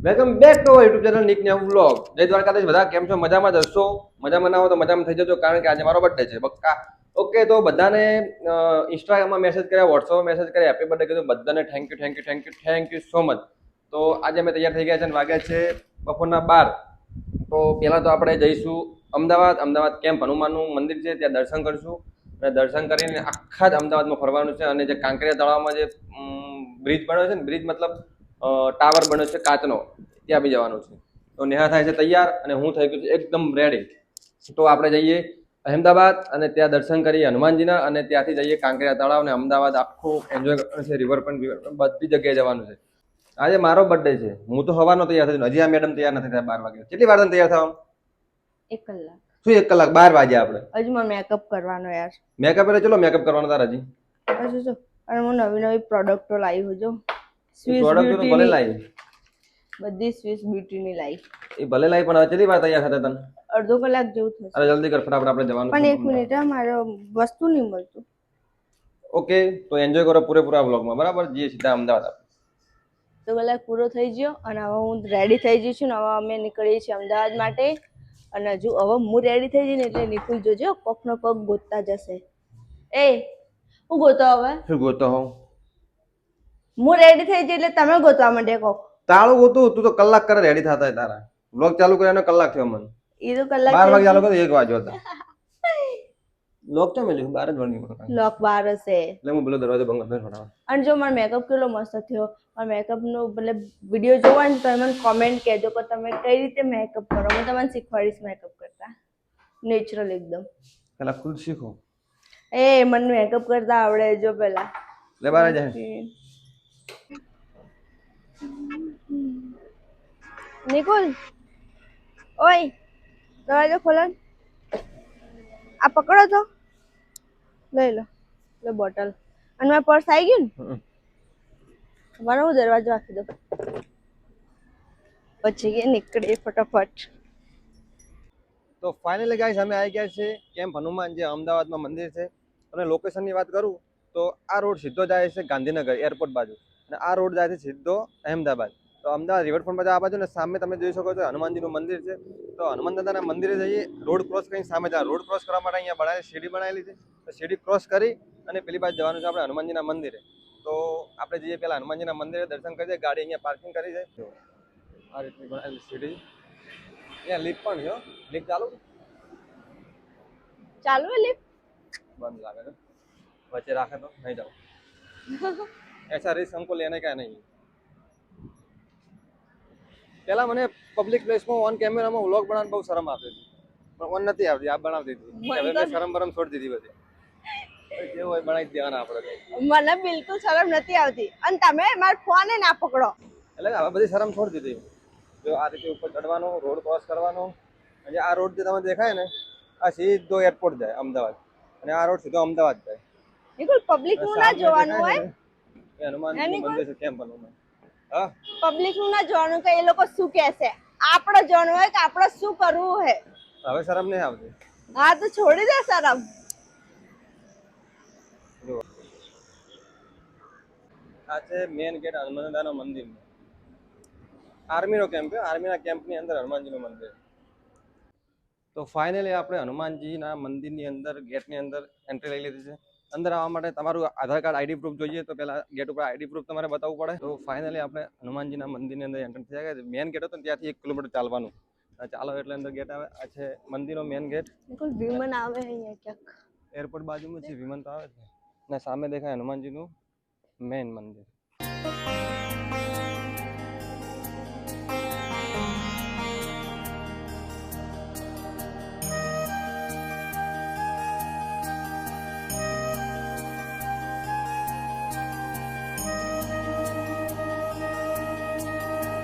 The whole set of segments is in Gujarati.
Welcome back to YouTube channel Nick new vlog. જય દ્વારકાધીશ. બધા કેમ છો? મજામાં જ હશો? મજામાં ના હો તો મજામાં થઈ જજો, કારણ કે આજે મારો બર્થડે છે બક્કા. ઓકે, તો બધાને ઇન્સ્ટાગ્રામમાં મેસેજ કર્યા, વોટ્સઅપમાં મેસેજ કર્યા, હેપી બર્થડે કીધું. બધાને thank you thank you thank you thank you so much. તો આજે અમે તૈયાર થઈ ગયા છે અને વાગ્યા છે બપોરના 12. તો પહેલાં તો આપણે જઈશું અમદાવાદ કેમ્પ હનુમાનનું મંદિર છે, ત્યાં દર્શન કરીશું. અને દર્શન કરીને આખા જ અમદાવાદમાં ફરવાનું છે. અને જે કાંકરિયા તળાવમાં જે બ્રિજ બન્યો છે ને, બ્રિજ મતલબ ટાવર બન્યો છે કાચનો, ત્યાં બી જવાનું છે. તો નેહા થાય છે તૈયાર અને હું થઈ ગયું છું એકદમ રેડી. તો આપણે જઈએ અહેમદાબાદ અને ત્યાં દર્શન કરીએ હનુમાનજીના, અને ત્યાંથી જઈએ કાંકરિયા તળાવ ને અમદાવાદ આખું એન્જોય કરવાનું છે. રિવરફ્રન્ટ બધી જગ્યાએ જવાનું છે. આજે મારો બર્થડે છે. હું તો સવારનો તૈયાર થયો, હજી આ મેડમ તૈયાર નથી થયા. 12 વાગે કેટલી વાર તૈયાર થવા? 1 કલાક. શું 1 કલાક? 12 વાગ્યા આપણે. હજુ મારે મેકઅપ કરવાનો યાર. મેકઅપ એટલે ચલો મેકઅપ કરવાનો તાર હજી. હજુ જો અને હું નવી પ્રોડક્ટો લાવી હું જો. સ્વિસ પ્રોડક્ટ તો ભલે બ્યુટીની લાવી, બધી સ્વિસ બ્યુટીની લાવી. એ ભલે લાવી, પણ હવે કેટલી વાર તૈયાર થતા તને? અડધો કલાક જેવું થશે. અરે જલ્દી કર, ફટાફટ આપણે જવાનું પણ છે. 1 મિનિટ હા, મારો વસ્તુ નહીં મળતું. ઓકે, તો એન્જોય કરો પૂરેપૂરા વ્લોગમાં. બરાબર, જઈએ સીધા અમદાવાદ. તો કલાક પૂરો થઈ ગયો અને હવે હું રેડી થઈ જઈ છું ને હવે અમે નીકળીએ છીએ અમદાવાદ માટે. અને હજુ હવે હું રેડી થઈ જઈ ને એટલે નિકુલ જોજો કોકનો પગ ગોતતા જશે. એ હું ગોતો હવે? શું ગોતો હોઉં? હું રેડી થઈ જઈ એટલે તમે ગોતવા માંડે કોક. તાળું ગોતું? તું તો કલાક કરે રેડી થતા હોય તારા. વ્લોગ ચાલુ કર્યાનો કલાક થયો મને. એ તો કલાક 12 વાગે ચાલુ કર્યો, 1 વાગ્યો હતો. લોક તો મેલ્યું 12 જ વાગ્યું. લોક 12 હશે. એટલે હું પેલો દરવાજો બંધ કરી દઉં. અને જો મારો મેકઅપ કેટલો મસ્ત થયો. મારો મેકઅપનો મતલબ વિડીયો જોવા ને તો મને કોમેન્ટ કહેજો કે તમે કઈ રીતે મેકઅપ કરો. હું તમને શીખવાડીશ મેકઅપ કરતા. નેચરલ એકદમ. પેલા ખુદ શીખો. એ મને મેકઅપ કરતા આવડે જો પેલા. લે બાર જાય. નિકુલ ઓય દરવાજો ખોલો. આ પકડો તો લઈ લો. લે બોટલ. અને મારું પર્સ આવી ગયું ને? મારો હું દરવાજો રાખી દો પછી કે નીકળે ફટાફટ. તો ફાઇનલી ગાઈસ અમે આવી ગયા છે કેમ્પ હનુમાન, જે અમદાવાદમાં મંદિર છે. અને લોકેશનની વાત કરું તો આ રોડ સીધો જાય છે ગાંધીનગર એરપોર્ટ બાજુ, અને આ રોડ જાય છે સીધો અહેમદાબાદ. તો અમદાવાદ રિવરફ્રન્ટ બાજુ આ બાજુ ને સામે તમે જોઈ શકો છો હનુમાનજીનું મંદિર છે. તો હનુમાન દાદાના મંદિરે જઈએ, રોડ ક્રોસ કરીને સામે જાય. રોડ ક્રોસ કરવા માટે અહીંયા સીડી બનાવેલી છે. તો સીડી ક્રોસ કરી અને પેલી બાજુ જવાનું છે આપણે હનુમાનજીના મંદિરે. તો આપણે જઈએ પહેલા હનુમાનજીના મંદિરે દર્શન કરીએ. ગાડી અહીંયા પાર્કિંગ કરી છે. આ રીતની બનાવેલી સીડી. અહીંયા લિફ્ટ પણ છે. લિફ્ટ ચાલુ હે લિફ્ટ? બંધ લાગે છે. વચ્ચે રાખે તો નહીં જાઓ. ऐसा रिस्क हमको लेने का नहीं. પહેલા મને પબ્લિક પ્લેસમાં ઓન કેમેરામાં વ્લોગ બનાવવાની બહુ શરમ આવતી હતી, પણ ઓન નથી આવતી. આપ બનાવતી હતી. હવે મેં શરમ બરમ છોડી દીધી બધી. જેવું હોય બનાવી દેવાના આપણે. મને બિલકુલ શરમ નથી આવતી. અને તમે મારો ફોન ના પકડો. એટલે હવે બધી શરમ છોડી દીધી. જો આ રીતે ઉપર ચડવાનું, રોડ ક્રોસ કરવાનો. અને આ રોડ જે તમે દેખાય ને, આ સીધો એરપોર્ટ જાય અમદાવાદ, અને આ રોડ સીધો અમદાવાદ જાય. નિકુલ પબ્લિક નું ના જોવાનું હોય. હનુમાનજીનું મંદિર છે કેમ્પ હનુમાન. હા, પબ્લિક નું ના જોવાનું કે એ લોકો શું કહેશે. આપણે જોવાનું હોય કે આપણે શું કરવું હે. હવે શરમ નહીં આવતી. હા તો છોડી દે શરમ. આ છે મેન ગેટ હનુમાનદાદાના મંદિરનો. આર્મીનો કેમ્પ છે. આર્મીના કેમ્પની અંદર હનુમાનજીનું મંદિર. તો ફાઇનલી આપણે હનુમાનજીના મંદિરની અંદર ગેટની અંદર એન્ટ્રી લઈ લીધી છે. અંદર આવવા માટે તમારું આધાર કાર્ડ, આઈડી પ્રૂફ જોઈએ. તો પહેલા ગેટ ઉપર આઈડી પ્રૂફ તમારે બતાવવું પડે. તો ફાઇનલી આપણે હનુમાનજીના મંદિરની અંદર એન્ટર થઈ ગયા. મેન ગેટ હતો ને ત્યાંથી 1 કિલોમીટર ચાલવાનું. ચાલો એટલે અંદર ગેટ આવે. આ છે મંદિરનો મેન ગેટ. નિકુલ વિમન આવે અહીંયા ક્યાંક. એરપોર્ટ બાજુમાં છે, વિમાન તો આવે છે. ને સામે દેખાય હનુમાનજીનું મેન મંદિર.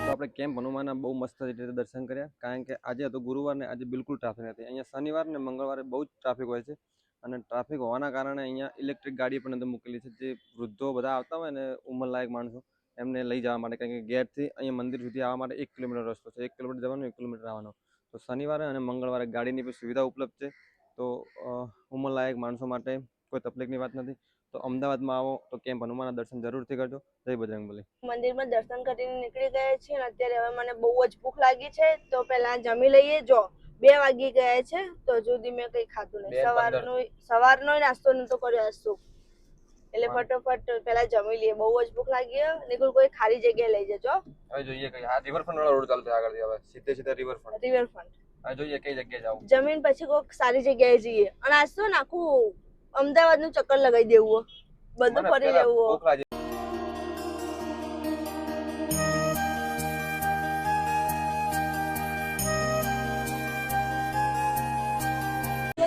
તો આપણે કેમ્પ હનુમાનના બહુ મસ્ત રીતે દર્શન કર્યા, કારણ કે આજે હતો ગુરુવાર ને આજે બિલકુલ ટ્રાફિક નથી. અહીંયા શનિવાર ને મંગળવારે બહુ જ ટ્રાફિક હોય છે. અને ટ્રાફિક હોવાના કારણે અહીંયા ઇલેક્ટ્રિક ગાડી પણ અંદર મૂકેલી છે. જે વૃદ્ધો બધા આવતા હોય ને, ઉંમરલાયક માણસો, એમને લઈ જવા માટે. કારણ કે ગેટથી અહીંયા મંદિર સુધી આવવા માટે 1 કિલોમીટર રસ્તો છે. 1 કિલોમીટર જવાનું, 1 કિલોમીટર આવવાનો. તો શનિવારે અને મંગળવારે ગાડીની પણ સુવિધા ઉપલબ્ધ છે. તો ઉંમરલાયક માણસો માટે કોઈ તકલીફની વાત નથી. તો અમદાવાદમાં આવો તો કેમ્પ હનુમાનના દર્શન જરૂરથી કરજો. જય બજરંગબલી. મંદિરમાં દર્શન કરીને નીકળી ગયા છીએ અને અત્યારે હવે મને બહુ જ ભૂખ લાગી છે, તો પહેલા જમી લઈએ. જો 2 વાગી ગયા છે તો હજુ સુધી મેં કઈ ખાધું નહીં. સવારનો નાસ્તો નતો કર્યો આજ તો, એટલે ફટોફટ પહેલા જમી લઈએ. બહુ જ ભૂખ લાગી. નિકુલ કોઈ ખાલી જગ્યાએ લઈ જજો. હવે જોઈએ કઈ આ રિવરફ્રન્ટ વાળો રોડ ચાલુ થાય આગળથી. હવે સીધે રિવરફ્રન્ટ. હવે જોઈએ કઈ જગ્યાએ જાવ. જમીન પછી કોઈક સારી જગ્યાએ જઈએ. અને આજ તો આખું અમદાવાદનું ચક્કર લગાવી દેવું, બધું ફરી લેવું.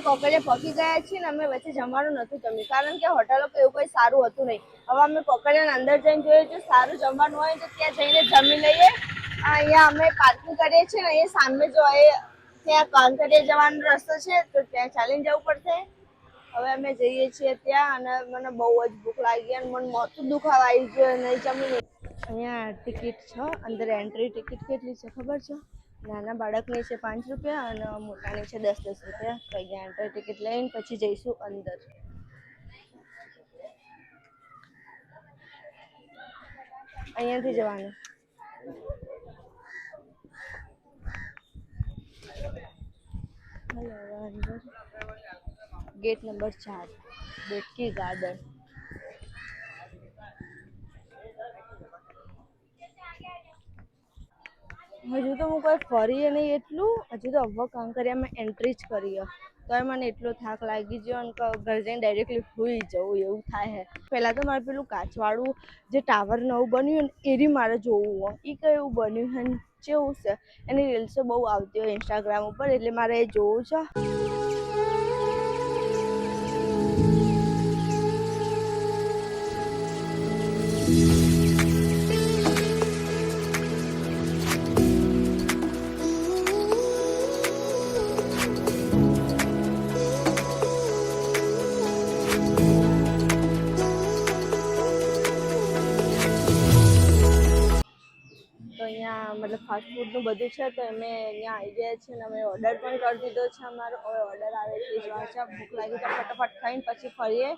કોકડે પહોંચી ગયા છીએ ને અમે વચ્ચે જમવાનું નતું જમ્યું, કારણ કે હોટલો કે એવું કોઈ સારું હતું નહીં. હવે અમે કોકડિયાના અંદર જઈને જોઈએ જો સારું જમવાનું હોય તો ત્યાં જઈને જમી લઈએ. અહીંયા અમે પાર્કિંગ કરીએ છીએ ને એ સામે જો એ ત્યાં કાંકરિયા જવાનો રસ્તો છે, તો ત્યાં ચાલીને જવું પડશે. હવે અમે જઈએ છીએ ત્યાં, અને મને બહુ જ ભૂખ લાગી અને મને મોટું દુખાવા આવી ગયું નહીં જમીને. અહીંયા ટિકિટ છે, અંદર એન્ટ્રી ટિકિટ કેટલી છે ખબર છે? નાના બાળકની છે 5 રૂપિયા અને મોટાની છે 10 રૂપિયા. તો અહીંયા એન્ટ્રી ટિકિટ લઈને પછી જઈશું અંદર. અહીંયાથી જવાનું. અંદર ગેટ નંબર 4 બેટકી ગાર્ડન. હજુ તો હું કોઈ ફરીએ નહીં એટલું, હજુ તો હવે કાંકરિયામાં એન્ટ્રી જ કરીએ તો મને એટલો થાક લાગી ગયો અને ઘરે જઈને ડાયરેક્ટલી સૂઈ જવું એવું થાય છે. પહેલાં તો મારે પેલું કાચવાળું જે ટાવર નવું બન્યું ને એરી મારે જોવું હોય. એ કયું બન્યું છે કેવું છે, એની રીલ્સો બહુ આવતી હોય ઇન્સ્ટાગ્રામ ઉપર, એટલે મારે એ જોવું છે. મતલબ ફાસ્ટ ફૂડનું બધું છે, તો અમે અહીંયા આવી ગયા છીએ અને અમે ઓર્ડર પણ કરી દીધો છે. અમારો હવે ઓર્ડર આવે એટલી જ વાર છે. ભૂખ લાગી તો ફટાફટ ખાઈને પછી ફરીએ.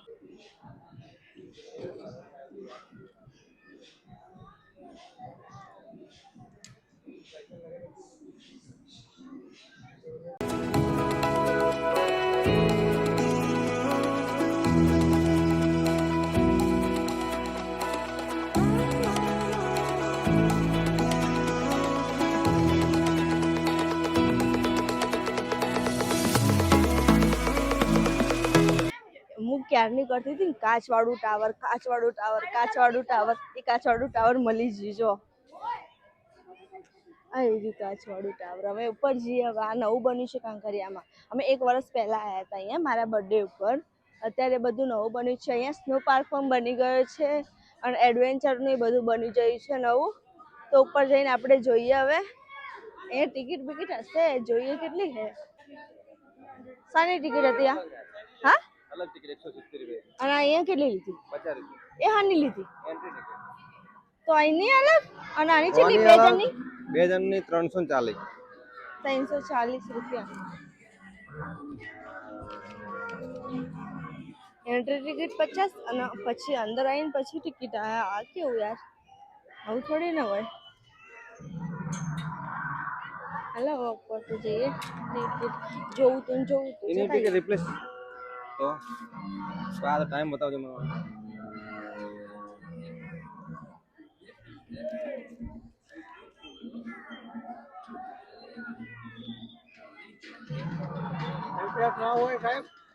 હું ક્યારની કરતી હતી કાચવાળું ટાવર, કાચવાળું ટાવર, કાચવાળું ટાવર. એ કાચવાળું ટાવર મળી જ જો આવી ગયું કાચવાળું ટાવર. હવે ઉપર જઈએ. હવે આ નવું બન્યું છે કાંકરિયામાં. અમે 1 વર્ષ પહેલા આવ્યા હતા અહીંયા મારા બર્થડે ઉપર. અત્યારે બધું નવું બન્યું છે. અહીંયા સ્નો પાર્ક પણ બની ગયો છે અને એડવેન્ચરનું એ બધું બની ગયું છે નવું. તો ઉપર જઈને આપણે જોઈએ. હવે એ ટિકિટ બિકિટ હશે, જોઈએ કેટલી છે. શાની ટિકિટ હતી આ? હા, અલગ ટિકિટ 170 રૂપિયા. અને અહીંયા કેટલી લીધી? 50 રૂપિયા. એ હાની લીધી? Entry ticket. તો અહીંની અલગ અને આની કેટલી? 2 જણની? 2 જણની 340. 340 રૂપિયા. એન્ટ્રી ટિકિટ 50 અને પછી અંદર આવીને પછી ટિકિટ. આ કેવું યાર, આવું થોડી ના હોય. હાલો ઉપર તો જઈએ. ટિકિટ જોવું તો એની ટિકિટ રિપ્લેસ તો આ ટાઈમ બતાવજો મને.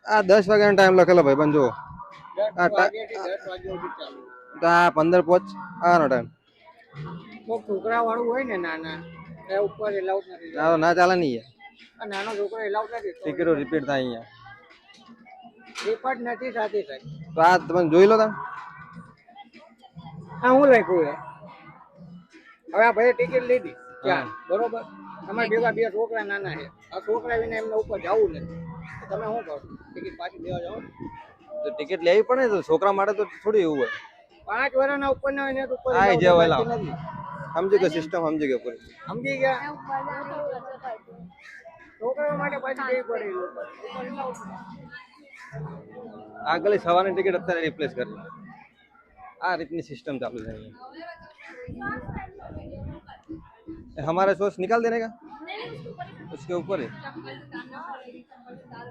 આ 10 વાગ્યાનો ટાઈમ લખેલો ભાઈ બંધ જો. તો આ 15 પહોંચ આનો ટાઈમ. છોકરા વાળું હોય ને નાના એ ઉપર એલાઉડ નથી. ના ચાલે નહીં. નાનો છોકરો એલાઉડ નથી. ટિકિટો રિપીટ થાય અહીંયા. રિપોર્ટ નથી થતી સાહેબ. તો આ તમે જોઈ લો તમે. હા, હું લખ્યું છે. હવે આ ભાઈ ટિકિટ લીધી ક્યાં બરોબર. તમારા ભેગા 2 છોકરા નાના છે. આ છોકરા વિને એમને ઉપર જવું નથી. તમે શું કરો? ટિકિટ પાછી દેવા જાઓ. તો ટિકિટ લેવી પડે તો છોકરા માટે તો થોડી એવું હોય. 5 વર્ષના ઉપરના હોય ને ઉપર હા જે હોય સમજી ગયો. સિસ્ટમ સમજી ગયો પૂરી. સમજી ગયા. છોકરાઓ માટે પાછી દેવી પડે. આગળ સવારની ટિકિટ અત્યારે રિપ્લેસ કરી આ રીતની સિસ્ટમ ચાલુ છે અહીંયા हमारा सॉस निकाल देने का उसके ऊपर है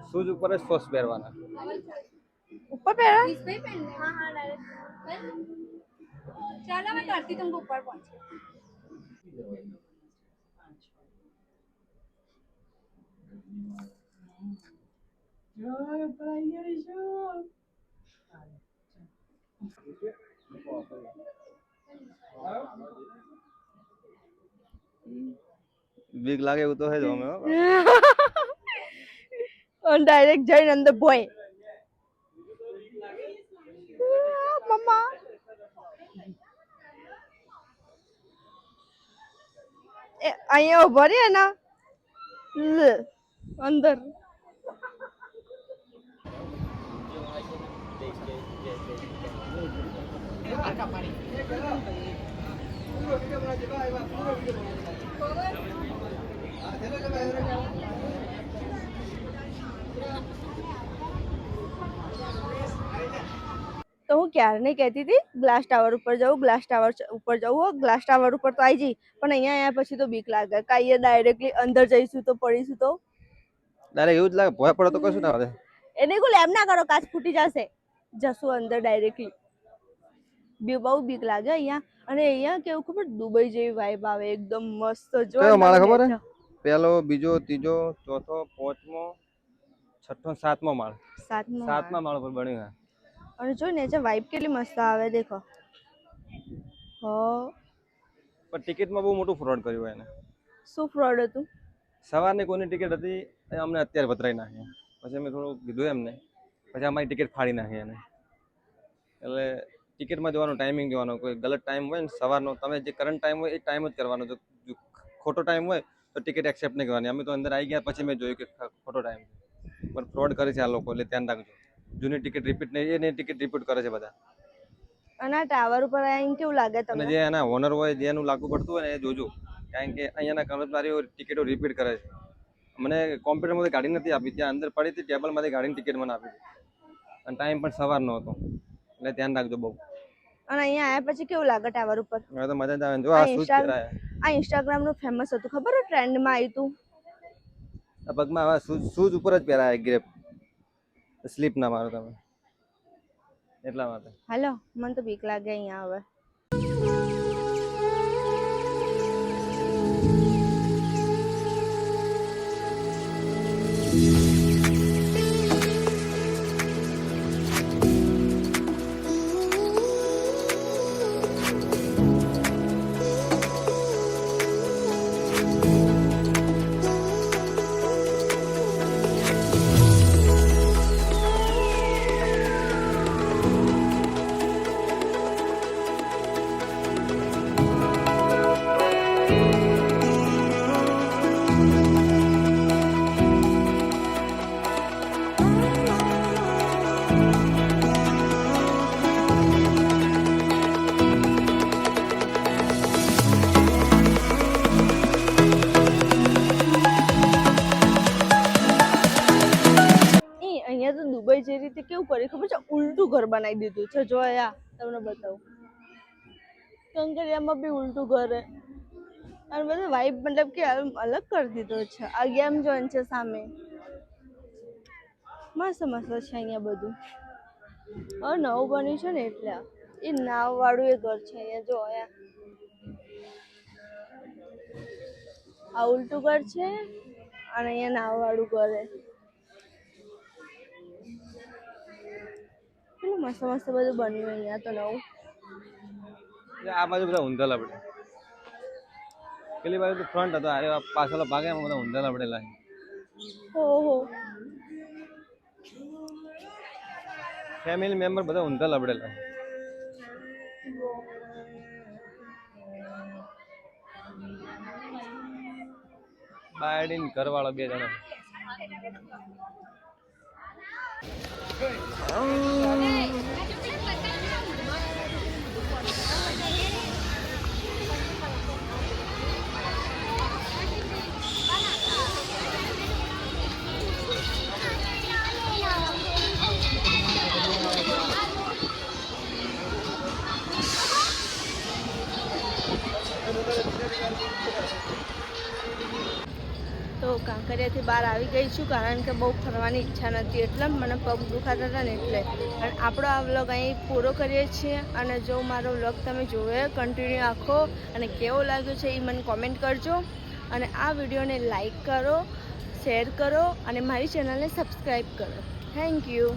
शूज ऊपर है सॉस પહેરવાના ઉપર પહેરા इस पे ही पहनना है। हाँ हाँ डायरेक्ट चलो मैं करती तुमको ऊपर पहुंचे બીક લાગે એવું તો હે જ અમે અને ડાયરેક્ટ જઈને અંદર ભોય મમ્મા એ અહીંયા ઉભો રહે ને લે, અંદર તો હું ક્યારની કહેતી હતી ગ્લાસ ટાવર ઉપર જવું ગ્લાસ ટાવર ઉપર જવું હો ગ્લાસ ટાવર ઉપર તો આવી જઈ પણ અહીંયા આવ્યા પછી તો બીક લાગે કાંઈ ડાયરેક્ટલી અંદર જઈશું તો પડીશું તો ડાયરેક્ટ એવું જ લાગે ભોય પડે તો કશું ના આવે એને કોઈ એમ ના કરો કાચ ફૂટી જશે જશું અંદર ડાયરેક્ટલી બહુ બીક લાગે અહીંયા અને અહીંયા કેવું ખબર દુબઈ જેવી વાઇબ આવે એકદમ મસ્ત જો કયો માળ ખબર હે પહેલો બીજો ત્રીજો ચોથો પાંચમો છઠ્ઠો સાતમો માળ સાતમા માળ પર બન્યું હે અને જો નીચે વાઇબ કેટલી મસ્ત આવે દેખો હો પણ ટિકિટમાં બહુ મોટું ફ્રોડ કર્યું એને શું ફ્રોડ હતું સવારની કોની ટિકિટ હતી એ અમને અત્યારે પતરાઈ નાખી પછી અમે થોડું કીધું એમને પછી અમારી ટિકિટ ફાડી નાખી એને એટલે ટિકિટમાં જવાનો ટાઈમિંગ જોવાનો કોઈ ગલત ટાઈમ હોય ને સવારનો તમે જે કરંટ ટાઈમ હોય એ ટાઈમ જ કરવાનો જો ખોટો ટાઈમ હોય તો ટિકિટ એક્સેપ્ટ નહીં કરવાની અમે તો અંદર આવી ગયા પછી મેં જોયું કે ખોટો ટાઈમ પણ ફ્રોડ કરે છે આ લોકો એટલે ધ્યાન રાખજો જૂની ટિકિટ રિપીટ નહીં એની ટિકિટ રિપીટ કરે છે બધા અને આ ટાવર ઉપર આવીને કેવું લાગે અને તમને જે એના ઓનર હોય જેનું લાગુ પડતું હોય ને એ જોજો કારણ કે અહીંયાના કર્મચારીઓ ટિકિટો રિપીટ કરે છે મને કોમ્પ્યુટરમાંથી ગાડી નથી આપી ત્યાં અંદર પડી હતી ટેબલમાંથી ગાડીની ટિકિટ મને આપી અને ટાઈમ પણ સવારનો હતો એટલે ધ્યાન રાખજો બહુ અને અહીંયા આયા પછી કેવું લાગે ટાવર ઉપર હવે તો મજા જ આવે જો આ શૂઝ પહેરાય આ ઇન્સ્ટાગ્રામ નું ફેમસ હતું ખબર ટ્રેન્ડમાં આવ્યું હતું આ પગમાં હવે શૂઝ ઉપર જ પહેરાય ગ્રેપ સ્લીપ ના મારો તમે એટલા માટે હાલો મને તો બીક લાગે અહીંયા હવે અહીંયા તો દુબઈ જે રીતે કેવું કર્યું ખબર છે ઉલટું ઘર બનાવી દીધું છે જો આ તમને બતાવું કંકરિયામાં બી ઉલટું ઘર હે અને બધું વાઇબ મતલબ કે અલગ કરી દીધો છે આ ગેમ ઝોન છે સામે મસ્ત મસ્ત છે અહીંયા બધું હવે નવું બન્યું છે ને એટલે એ નાવ વાળું એ ઘર છે અહીંયા જો આ ઉલટું ઘર છે અને અહીંયા નાવ વાળું ઘર હે કેટલું મસ્ત મસ્ત બધું બન્યું અહીંયા તો નવું આ બાજુ બધા ઊંધા લબડે પેલી બાજુ તો ફ્રન્ટ હતો અરે પાછળ ભાગે એમાં બધા ઊંધા લબડેલા ઓહો ફેમિલી મેમ્બર બધા ઊંધા લબડેલા બાયડીન ઘરવાળા બે જણા તો કાંકરિયાથી બહાર આવી ગઈ છું કારણ કે બહુ ફરવાની ઈચ્છા નથી એટલે મને પગ દુખાતા હતા ને એટલે. અને આપણો આ વ્લોગ અહીં પૂરો કરીએ છીએ. અને જો મારો વ્લોગ તમે જોયો કન્ટિન્યુ આખો અને કેવો લાગ્યો છે એ મને કોમેન્ટ કરજો. અને આ વિડીયોને લાઈક કરો, શેર કરો અને મારી ચેનલને સબસ્ક્રાઈબ કરો. Thank you.